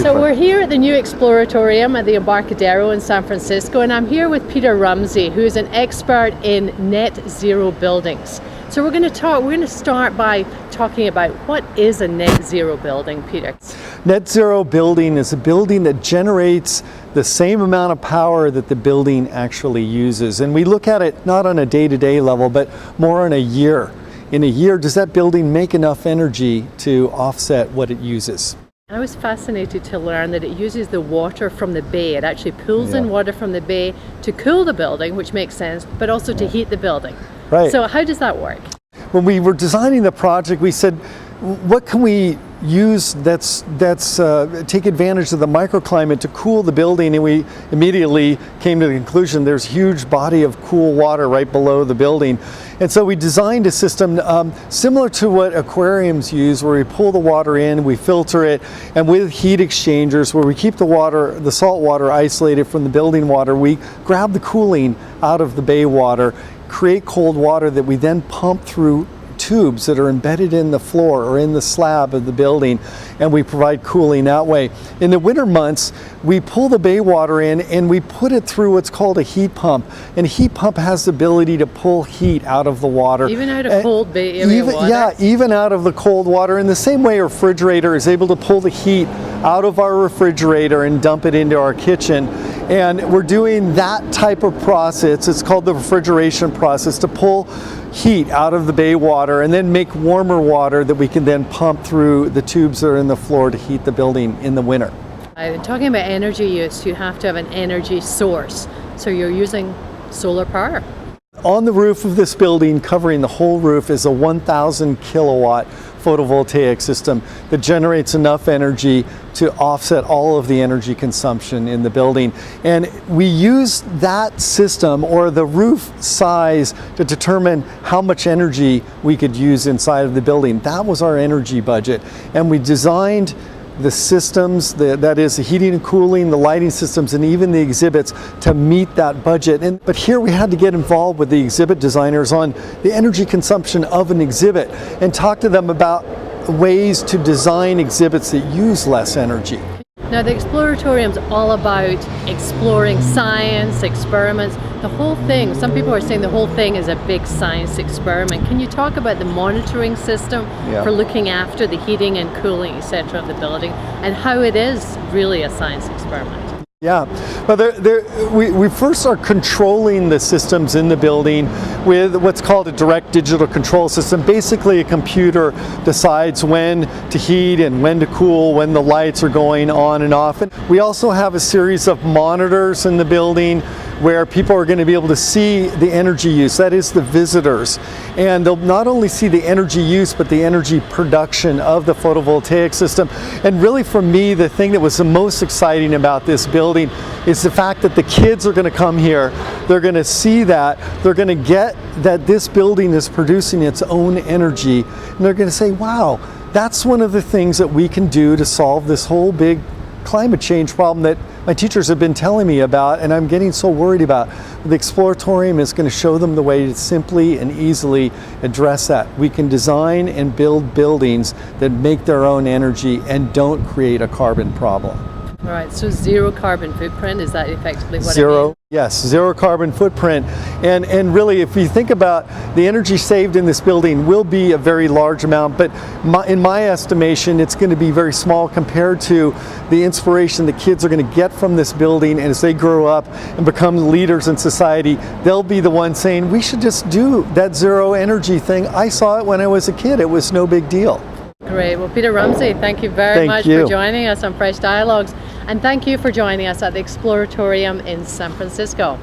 So we're here at the new Exploratorium at the Embarcadero in San Francisco, and I'm here with Peter Rumsey, who is an expert in net zero buildings. So we're going to start by talking about what is a net zero building, Peter. Net zero building is a building that generates the same amount of power that the building actually uses. And we look at it not on a day-to-day level, but more on a year. In a year, does that building make enough energy to offset what it uses? I was fascinated to learn that it uses the water from the bay. It actually pulls in water from the bay to cool the building, which makes sense, but also to heat the building. Right. So how does that work? When we were designing the project, we said, what can we use that's take advantage of the microclimate to cool the building? And we immediately came to the conclusion there's a huge body of cool water right below the building. And so we designed a system similar to what aquariums use, where we pull the water in, we filter it, and with heat exchangers where we keep the salt water isolated from the building water, we grab the cooling out of the bay water, create cold water that we then pump through tubes that are embedded in the floor or in the slab of the building, and we provide cooling that way. In the winter months, we pull the bay water in and we put it through what's called a heat pump. And a heat pump has the ability to pull heat out of the water. Even out of cold bay area water? Yeah, even out of the cold water. In the same way a refrigerator is able to pull the heat out of our refrigerator and dump it into our kitchen. And we're doing that type of process. It's called the refrigeration process, to pull heat out of the bay water and then make warmer water that we can then pump through the tubes that are in the floor to heat the building in the winter. Talking about energy use, you have to have an energy source. So you're using solar power. On the roof of this building, covering the whole roof, is a 1,000 kilowatt photovoltaic system that generates enough energy to offset all of the energy consumption in the building. And we use that system, or the roof size, to determine how much energy we could use inside of the building. That was our energy budget. And we designed the systems, that is the heating and cooling, the lighting systems, and even the exhibits to meet that budget. But here we had to get involved with the exhibit designers on the energy consumption of an exhibit and talk to them about ways to design exhibits that use less energy. Now the Exploratorium is all about exploring science, experiments, the whole thing. Some people are saying the whole thing is a big science experiment. Can you talk about the monitoring system for looking after the heating and cooling, etc. of the building, and how it is really a science experiment? Yeah, but we first are controlling the systems in the building with what's called a direct digital control system. Basically, a computer decides when to heat and when to cool, when the lights are going on and off. And we also have a series of monitors in the building where people are going to be able to see the energy use, that is the visitors. And they'll not only see the energy use, but the energy production of the photovoltaic system. And really for me, the thing that was the most exciting about this building is the fact that the kids are going to come here, they're going to see that, they're going to get that this building is producing its own energy, and they're going to say, wow, that's one of the things that we can do to solve this whole big climate change problem that my teachers have been telling me about and I'm getting so worried about. The Exploratorium is going to show them the way to simply and easily address that. We can design and build buildings that make their own energy and don't create a carbon problem. All right, so zero carbon footprint, is that effectively what Zero, it means? yes, zero carbon footprint. And really, if you think about the energy saved in this building will be a very large amount, but in my estimation, it's going to be very small compared to the inspiration the kids are going to get from this building. And as they grow up and become leaders in society, they'll be the ones saying, we should just do that zero energy thing. I saw it when I was a kid. It was no big deal. Great. Well, Peter Rumsey, thank you very much for joining us on Fresh Dialogues. And thank you for joining us at the Exploratorium in San Francisco.